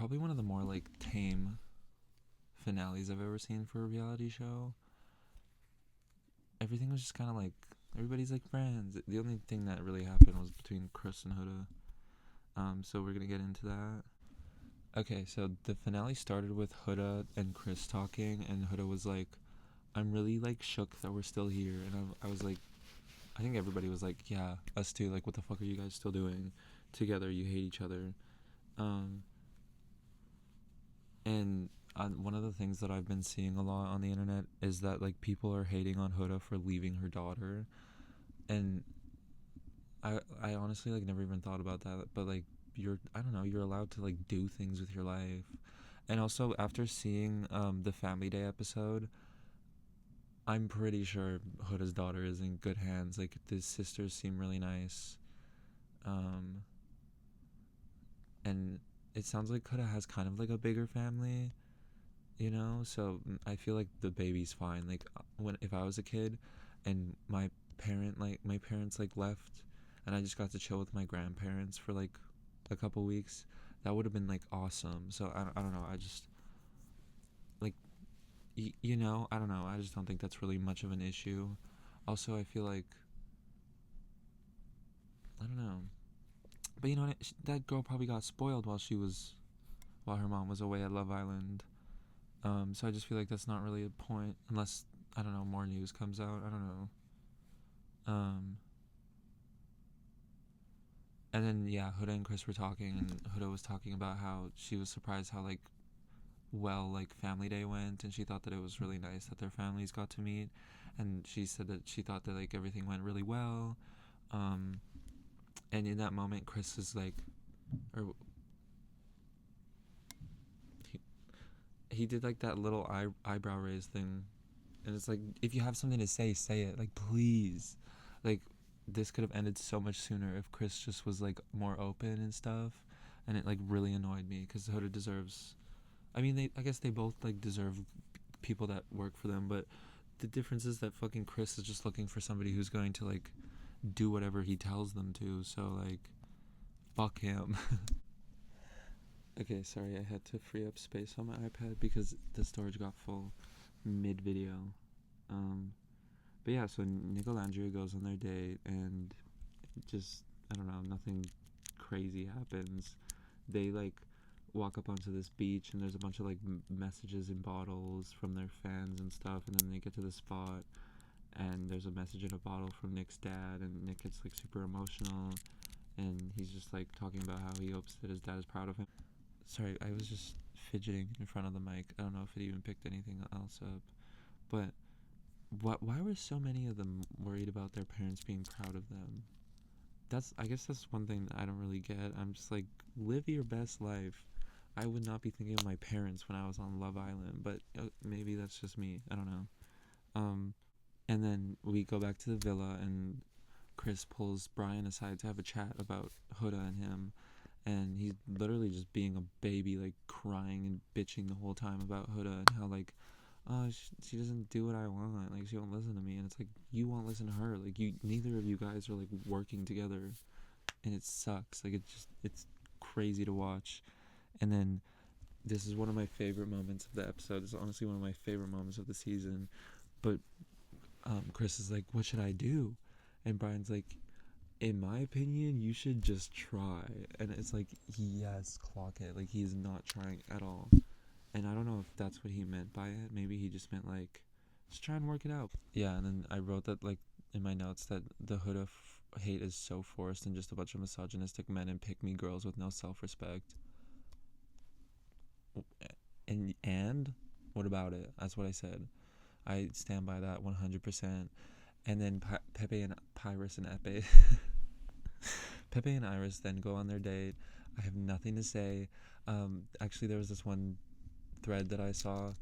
probably one of the more like tame finales I've ever seen for a reality show. Everything was just kind of like everybody's like friends. The only thing that really happened was between Chris and Huda. So we're gonna get into that. Okay, so the finale started with Huda and Chris talking, and Huda was like, "I'm really like shook that we're still here," and I was like, I think everybody was like, "Yeah, us too. Like, what the fuck are you guys still doing together? You hate each other." Um, and one of the things that I've been seeing a lot on the internet is that like people are hating on Huda for leaving her daughter, and I honestly like never even thought about that, but like I don't know, you're allowed to like do things with your life. And also after seeing the Family Day episode, I'm pretty sure Huda's daughter is in good hands. Like the sisters seem really nice. Um and it sounds like Huda has kind of like a bigger family, so I feel like the baby's fine. Like when if I was a kid and my parents like left and I just got to chill with my grandparents for like a couple weeks, that would have been like awesome. So I don't know, I just like I don't know, I just don't think that's really much of an issue. Also, I feel like I don't know, but you know what, that girl probably got spoiled while her mom was away at Love Island. So I just feel like that's not really a point unless I don't know, more news comes out. I don't know. Um, and then yeah, Huda and Chris were talking, and Huda was talking about how she was surprised how like well like Family Day went, and she thought that it was really nice that their families got to meet, and she said that she thought that like everything went really well. Um, and in that moment, Chris is like, or he, he did like that little eyebrow raise thing, and it's like if you have something to say it. Like please, like this could have ended so much sooner if Chris just was like more open and stuff, and it like really annoyed me because Hoda deserves. I mean, I guess they both like deserve people that work for them, but the difference is that fucking Chris is just looking for somebody who's going to like do whatever he tells them to. So like, fuck him. Okay, sorry, I had to free up space on my iPad because the storage got full mid video. Um, But yeah, so Nick and Andrea goes on their date, and just I don't know, nothing crazy happens. They like walk up onto this beach, and there's a bunch of like messages in bottles from their fans and stuff. And then they get to the spot, and there's a message in a bottle from Nick's dad, and Nick gets like super emotional, and he's just like talking about how he hopes that his dad is proud of him. Sorry, I was just fidgeting in front of the mic. I don't know if it even picked anything else up, but why were so many of them worried about their parents being proud of them? I guess that's one thing that I don't really get. I'm just like, live your best life. I would not be thinking of my parents when I was on Love Island, but maybe that's just me. I don't know. Um, and then we go back to the villa, and Chris pulls Brian aside to have a chat about Huda and him, and he's literally just being a baby, like crying and bitching the whole time about Huda and how like, oh, she doesn't do what I want. Like she won't listen to me, and it's like you won't listen to her. Like neither of you guys are like working together, and it sucks. Like it's crazy to watch. And then this is one of my favorite moments of the episode. It's honestly one of my favorite moments of the season. But Chris is like, "What should I do?" And Brian's like, "In my opinion, you should just try." And it's like, yes, clock it. Like he's not trying at all. And I don't know if that's what he meant by it. Maybe he just meant like, just try and work it out. Yeah, and then I wrote that like in my notes that the Huda hate is so forced and just a bunch of misogynistic men and pick me girls with no self-respect. And what about it? That's what I said. I stand by that 100%. And then Pepe and Pyrus and Epe. Pepe and Iris then go on their date. I have nothing to say. Actually, there was this one thread that I saw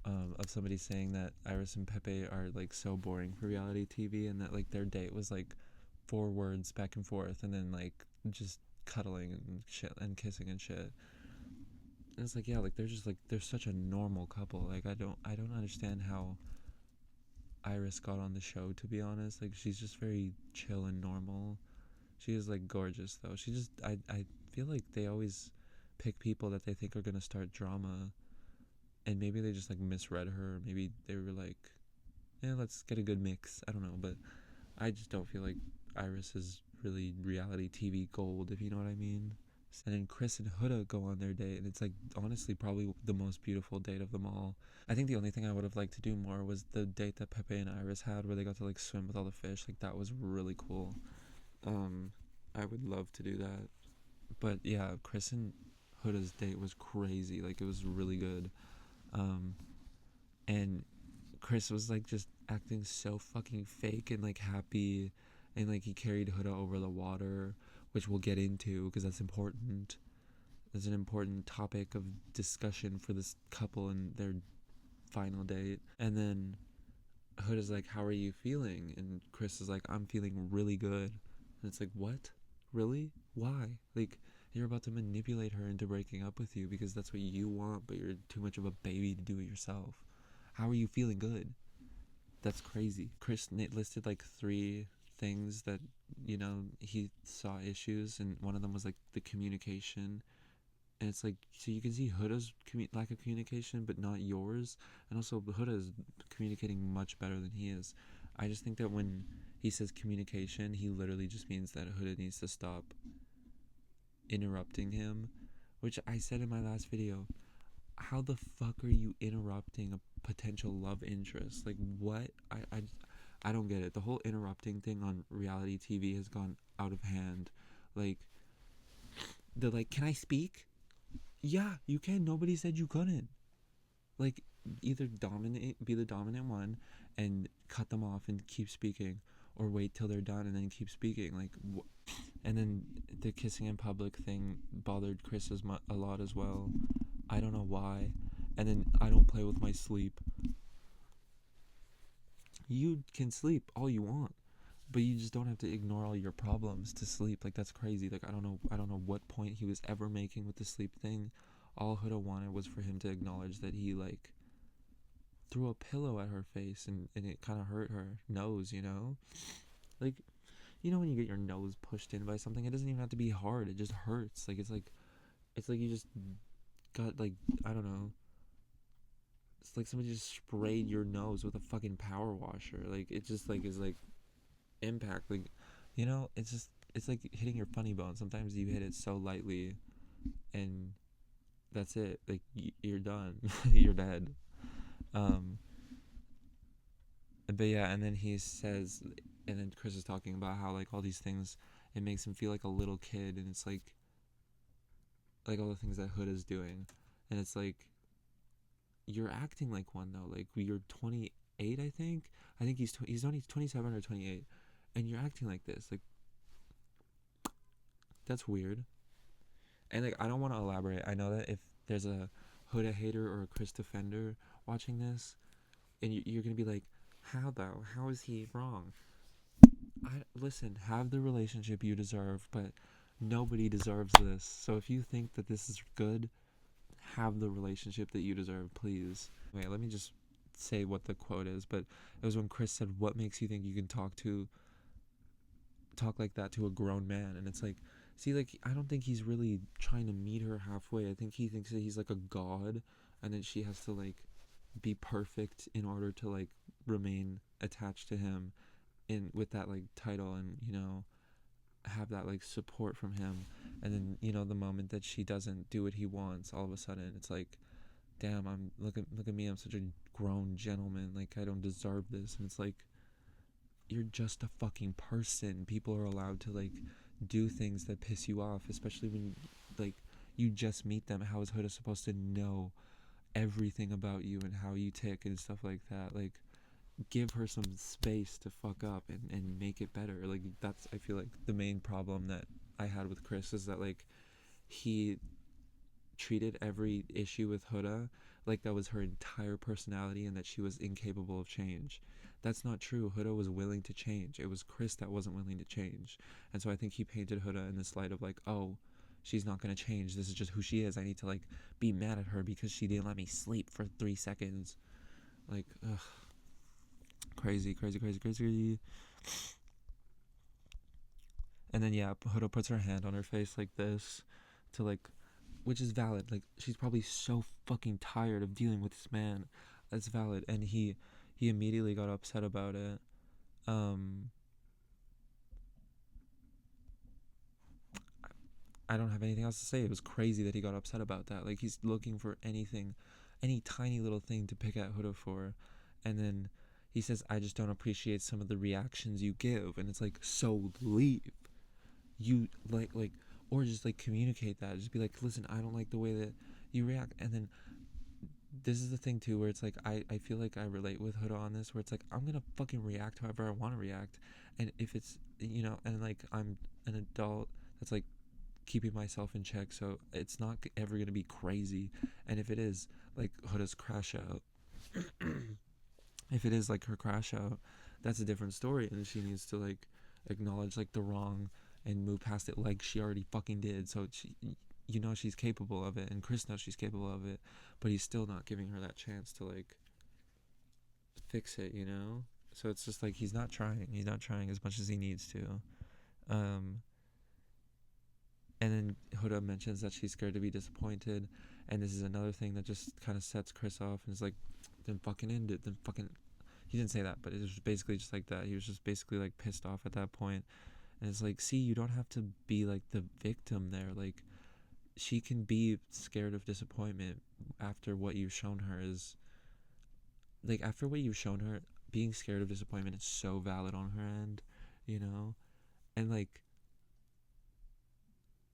of somebody saying that Iris and Pepe are like so boring for reality TV, and that like their date was like 4 words back and forth, and then like just cuddling and shit and kissing and shit. And it's like, yeah, like they're such a normal couple. Like I don't understand how Iris got on the show, to be honest. Like she's just very chill and normal. She is like gorgeous though. I feel like they always pick people that they think are gonna start drama, and maybe they just like misread her. Maybe they were like, yeah, let's get a good mix. I don't know, but I just don't feel like Iris is really reality TV gold, if you know what I mean. And then Chris and Huda go on their date, and it's like honestly probably the most beautiful date of them all. I think the only thing I would have liked to do more was the date that Pepe and Iris had, where they got to like swim with all the fish. Like that was really cool. Um, I would love to do that. But yeah, Chris and Huda's date was crazy. Like it was really good. Um, and Chris was like just acting so fucking fake and like happy, and like he carried Huda over the water, which we'll get into because that's important. It's an important topic of discussion for this couple and their final date. And then Huda's like, "How are you feeling?" And Chris is like, "I'm feeling really good." And it's like, what? Really? Why? Like, you're about to manipulate her into breaking up with you because that's what you want, but you're too much of a baby to do it yourself. How are you feeling good? That's crazy. Chris listed like 3 things that, he saw issues, and one of them was like the communication. And it's like, so you can see Huda's lack of communication, but not yours. And also, Huda is communicating much better than he is. I just think that when he says communication, he literally just means that Huda needs to stop interrupting him, which I said in my last video. How the fuck are you interrupting a potential love interest? Like, what? I don't get it. The whole interrupting thing on reality TV has gone out of hand. Like, they're like, can I speak? Yeah, you can. Nobody said you couldn't. Like, either be the dominant one and cut them off and keep speaking, or wait till they're done and then keep speaking. Like, and then the kissing in public thing bothered Chris a lot as well. I don't know why. And then I don't play with my sleep. You can sleep all you want, but you just don't have to ignore all your problems to sleep. Like, that's crazy. Like, I don't know what point he was ever making with the sleep thing. All Huda wanted was for him to acknowledge that he like threw a pillow at her face, and it kind of hurt her nose, like, when you get your nose pushed in by something, it doesn't even have to be hard, it just hurts. Like, it's like you just got, like, I don't know, it's like somebody just sprayed your nose with a fucking power washer. Like, it just like is like impact. Like, it's like hitting your funny bone. Sometimes you hit it so lightly and that's it. Like, you're done. You're dead. But yeah, and then he says, and then Chris is talking about how like all these things, it makes him feel like a little kid, and it's like all the things that Hood is doing, and it's like, you're acting like one though. Like, you're 28, I think. He's only 27 or 28, and you're acting like this. Like, that's weird. And like, I don't want to elaborate. I know that if there's a Huda hater or a Chris defender watching this, and you're gonna be like, how though? How is he wrong? Listen, have the relationship you deserve, but nobody deserves this. So if you think that this is good, have the relationship that you deserve, please. Wait, let me just say what the quote is. But it was when Chris said, "What makes you think you can talk like that to a grown man?" And it's like, see, like, I don't think he's really trying to meet her halfway. I think he thinks that he's like a god, and then she has to like be perfect in order to like remain attached to him in with that like title, and have that like support from him. And then the moment that she doesn't do what he wants, all of a sudden it's like, damn, look at me, I'm such a grown gentleman, like I don't deserve this. And it's like, you're just a fucking person. People are allowed to like do things that piss you off, especially when like you just meet them. How is Huda supposed to know everything about you and how you tick and stuff like that? Like, give her some space to fuck up and make it better. Like, that's, I feel like, the main problem that I had with Chris is that like he treated every issue with Huda like that was her entire personality and that she was incapable of change. That's not true. Huda was willing to change. It was Chris that wasn't willing to change. And so I think he painted Huda in this light of like, oh, she's not going to change. This is just who she is. I need to like be mad at her because she didn't let me sleep for 3 seconds. Like, ugh. Crazy. And then yeah, Huda puts her hand on her face like this to like which is valid. Like, she's probably so fucking tired of dealing with this man. That's valid. And he immediately got upset about it. um I don't have anything else to say. It was crazy that he got upset about that. Like, he's looking for anything, any tiny little thing to pick at Huda for. And then he says, I just don't appreciate some of the reactions you give. And it's like, so leave. You like or just like communicate that. Just be like, listen, I don't like the way that you react. And then this is the thing too, where it's like, I feel like I relate with Huda on this, where it's like, I'm gonna fucking react however I want to react. And if it's, and like, I'm an adult that's like keeping myself in check, so it's not ever gonna be crazy. And if it is like Huda's crash out, if it is like her crash out, that's a different story, and she needs to like acknowledge like the wrong and move past it, like she already fucking did. So she's capable of it, and Chris knows she's capable of it, but he's still not giving her that chance to like fix it. So it's just like, he's not trying as much as he needs to. um and then Huda mentions that she's scared to be disappointed, and this is another thing that just kind of sets Chris off, and is like, then fucking end it, then fucking. He didn't say that, but it was basically just like that. He was just basically like pissed off at that point. And it's like, see, you don't have to be like the victim there. Like, she can be scared of disappointment after what you've shown her is, like, after what you've shown her, being scared of disappointment is so valid on her end. And like,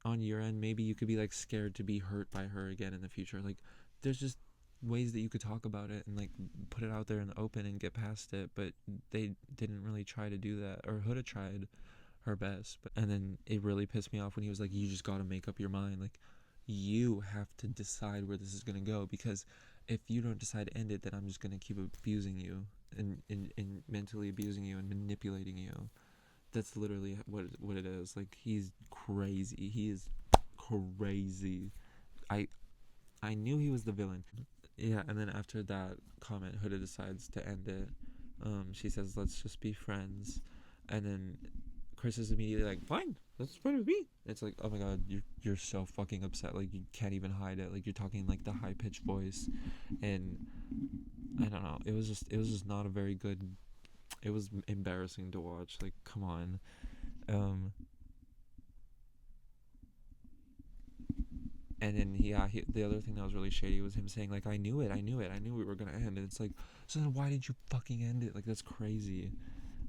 on your end, maybe you could be like scared to be hurt by her again in the future. Like, there's just ways that you could talk about it and like put it out there in the open and get past it, but they didn't really try to do that. Or Huda tried her best, and then it really pissed me off when he was like, you just got to make up your mind. Like, you have to decide where this is going to go, because if you don't decide to end it, then I'm just going to keep abusing you, and mentally abusing you and manipulating you. That's literally what it is. Like, he's crazy. He is crazy. I knew he was the villain. Yeah, and then after that comment, Huda decides to end it. She says, let's just be friends. And then Chris is immediately like, fine, let's friend with me. It's like, oh my god, you're so fucking upset. Like, you can't even hide it. Like, you're talking like the high pitched voice, and I don't know. It was just not a very good. It was embarrassing to watch. Like, come on. Um, and then the other thing that was really shady was him saying like, I knew it, I knew we were gonna end. And it's like, so then why didn't you fucking end it? Like, that's crazy.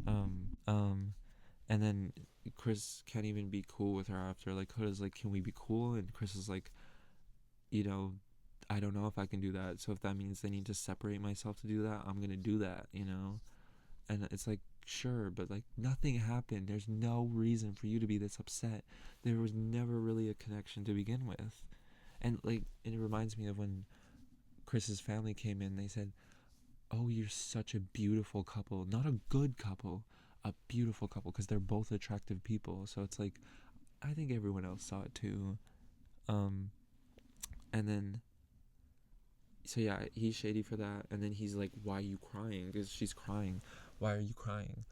Um, and then Chris can't even be cool with her after. Like, Huda's like, can we be cool? And Chris is like, you know, I don't know if I can do that. So if that means I need to separate myself to do that, I'm gonna do that. And it's like, sure, but like, nothing happened. There's no reason for you to be this upset. There was never really a connection to begin with. And like, it reminds me of when Chris's family came in. They said, oh, you're such a beautiful couple. Not a good couple, a beautiful couple, because they're both attractive people. So it's like, I think everyone else saw it too. um and then, so yeah, he's shady for that. And then he's like, why are you crying? Because she's crying. Why are you crying?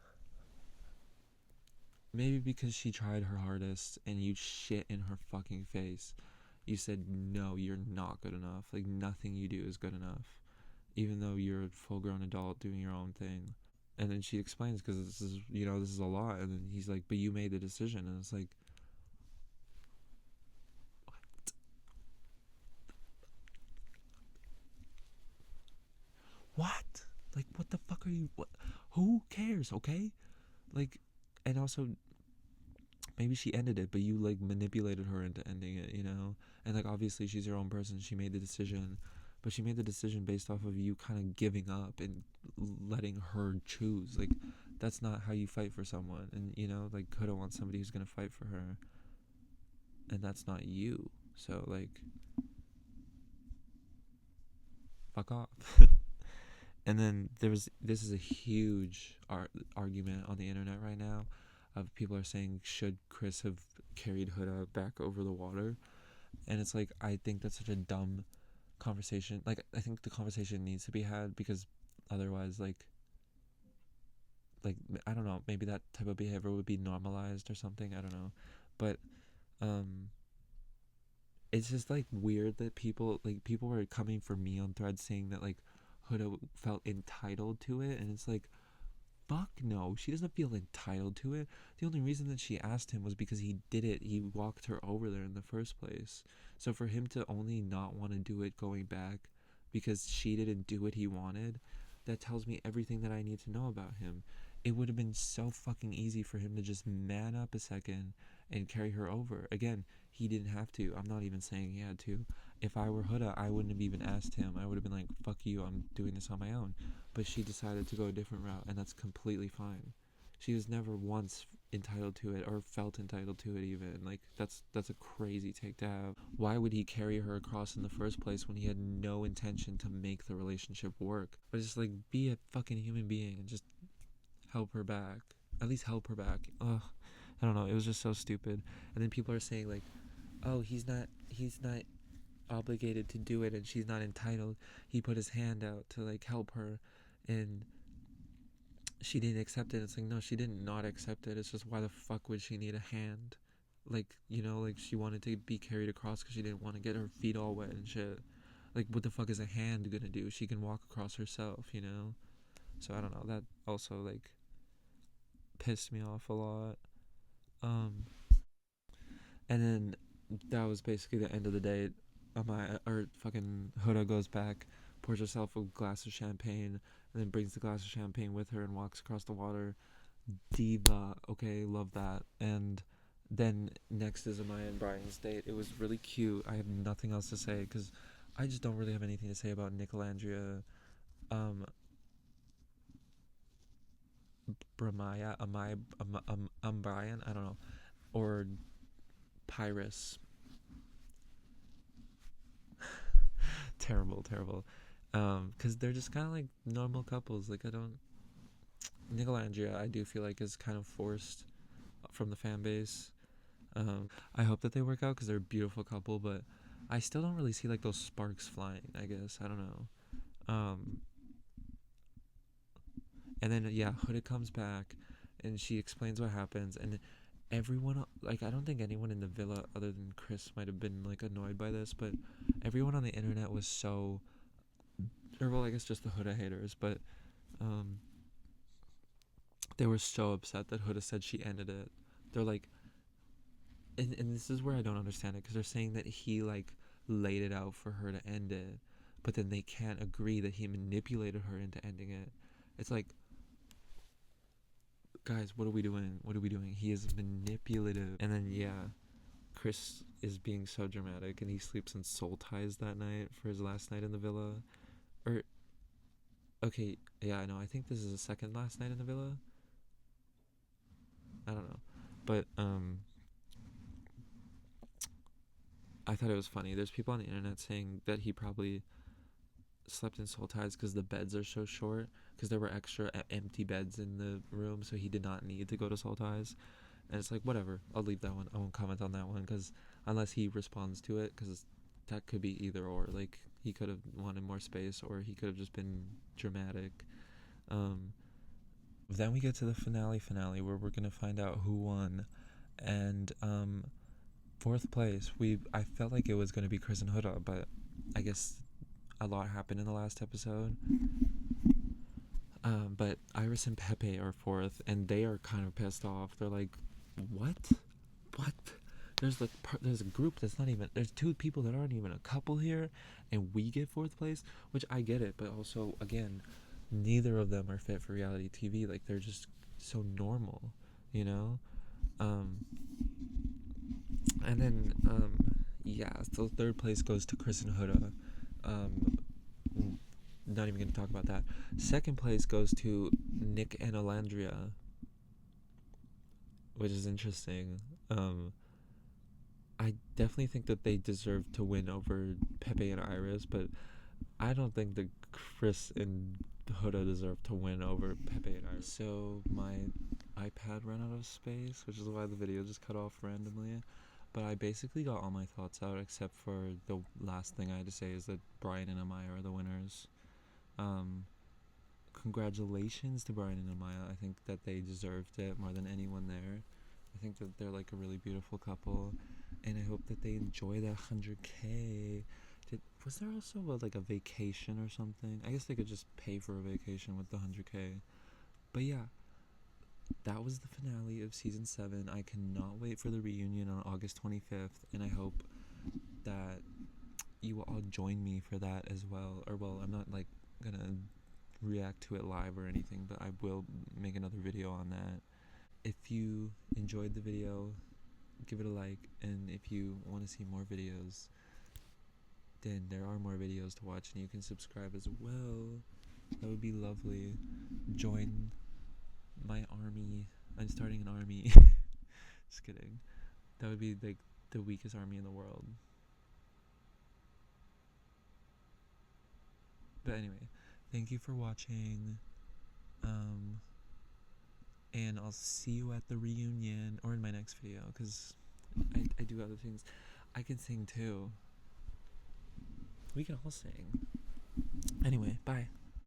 Maybe because she tried her hardest and you shit in her fucking face. You said, no, you're not good enough. Like, nothing you do is good enough, even though you're a full grown adult doing your own thing. And then she explains, because this is a lot. And then he's like, but you made the decision. And it's like, what? Like, what the fuck are you? What? Who cares? Okay, like, and also, maybe she ended it, but you like manipulated her into ending it. And like, obviously she's her own person. She made the decision, but she made the decision based off of you kind of giving up and letting her choose. Like, that's not how you fight for someone. And like, Huda wants somebody who's gonna fight for her, and that's not you. So like, fuck off. And then this is a huge argument on the internet right now, of people are saying, should Chris have carried Huda back over the water? And it's like, I think that's such a dumb conversation. Like, I think the conversation needs to be had, because otherwise, like I don't know, maybe that type of behavior would be normalized or something. I don't know. But it's just like weird that people were coming for me on threads saying that like Huda felt entitled to it, and it's like, fuck no, she doesn't feel entitled to it. The only reason that she asked him was because he did it. He walked her over there in the first place. So for him to only not want to do it going back because she didn't do what he wanted, that tells me everything that I need to know about him. It would have been so fucking easy for him to just man up a second and carry her over. Again, he didn't have to. I'm not even saying he had to. If I were Huda, I wouldn't have even asked him. I would have been like, fuck you, I'm doing this on my own. But she decided to go a different route, and that's completely fine. She was never once entitled to it or felt entitled to it even. Like that's a crazy take to have. Why would he carry her across in the first place when he had no intention to make the relationship work? But just like be a fucking human being and just help her back. At least help her back. Ugh. I don't know. It was just so stupid. And then people are saying like, "Oh, he's not obligated to do it and she's not entitled. He put his hand out to like help her and she didn't accept it." It's like, no, she did not accept it. It's just, why the fuck would she need a hand? Like, like she wanted to be carried across because she didn't want to get her feet all wet and shit. Like, what the fuck is a hand gonna do? She can walk across herself. So I don't know, that also like pissed me off a lot. um and then that was basically the end of the date. Or fucking Huda goes back, pours herself a glass of champagne, and then brings the glass of champagne with her and walks across the water. Diva, okay, love that. And then next is Amaya and Brian's date. It was really cute. I have nothing else to say because I just don't really have anything to say about Nicolandria. Um, Bramaya, Amaya, Brian, I don't know, or Pyrus. Terrible, terrible. Because they're just kind of like normal couples. Like, I don't. Nicolandria, I do feel like, is kind of forced from the fan base. I hope that they work out because they're a beautiful couple, but I still don't really see like those sparks flying. I guess I don't know. Um, and then yeah, Huda comes back, and she explains what happens, and everyone, like, I don't think anyone in the villa other than Chris might have been like annoyed by this, but everyone on the internet was so, or well, I guess just the Huda haters, but um, they were so upset that Huda said she ended it. They're like, and this is where I don't understand it, because they're saying that he like laid it out for her to end it, but then they can't agree that he manipulated her into ending it. It's like, guys, what are we doing? What are we doing? He is manipulative. And then yeah, Chris is being so dramatic, and he sleeps in soul ties that night for his last night in the villa. Or okay, yeah, I know. I think this is his second last night in the villa. I don't know, but I thought it was funny. There's people on the internet saying that he probably slept in soul ties because the beds are so short, because there were extra empty beds in the room, so he did not need to go to soul ties. And it's like, whatever, I'll leave that one. I won't comment on that one, because unless he responds to it, because that could be either or. Like, he could have wanted more space, or he could have just been dramatic. um then we get to the finale where we're gonna find out who won. And fourth place, I felt like it was gonna be Chris and Huda, but I guess a lot happened in the last episode. But Iris and Pepe are fourth, and they are kind of pissed off. They're like, "What? What? There's a group that's not even. There's two people that aren't even a couple here, and we get fourth place." Which I get it, but also again, neither of them are fit for reality TV. Like, they're just so normal, you know. Um, and then yeah, so third place goes to Chris and Huda. Um, not even going to talk about that. Second place goes to Nick and Alandria, which is interesting. I definitely think that they deserve to win over Pepe and Iris, but I don't think that Chris and Huda deserve to win over Pepe and Iris. So my iPad ran out of space, which is why the video just cut off randomly. But I basically got all my thoughts out, except for the last thing I had to say is that Brian and Amaya are the winners. Congratulations to Brian and Amaya. I think that they deserved it more than anyone there. I think that they're like a really beautiful couple. and I hope that they enjoy that 100K. Was there also like a vacation or something? I guess they could just pay for a vacation with the 100K. But yeah, that was the finale of season 7. I cannot wait for the reunion on August 25th, and I hope that you will all join me for that as well. Or, well, I'm not like gonna react to it live or anything, but I will make another video on that. If you enjoyed the video, give it a like, and if you want to see more videos, then there are more videos to watch, and you can subscribe as well. That would be lovely. Join my army. I'm starting an army. Just kidding. That would be like the weakest army in the world. But anyway, thank you for watching. And I'll see you at the reunion or in my next video, because I do other things. I can sing too. We can all sing. Anyway, bye.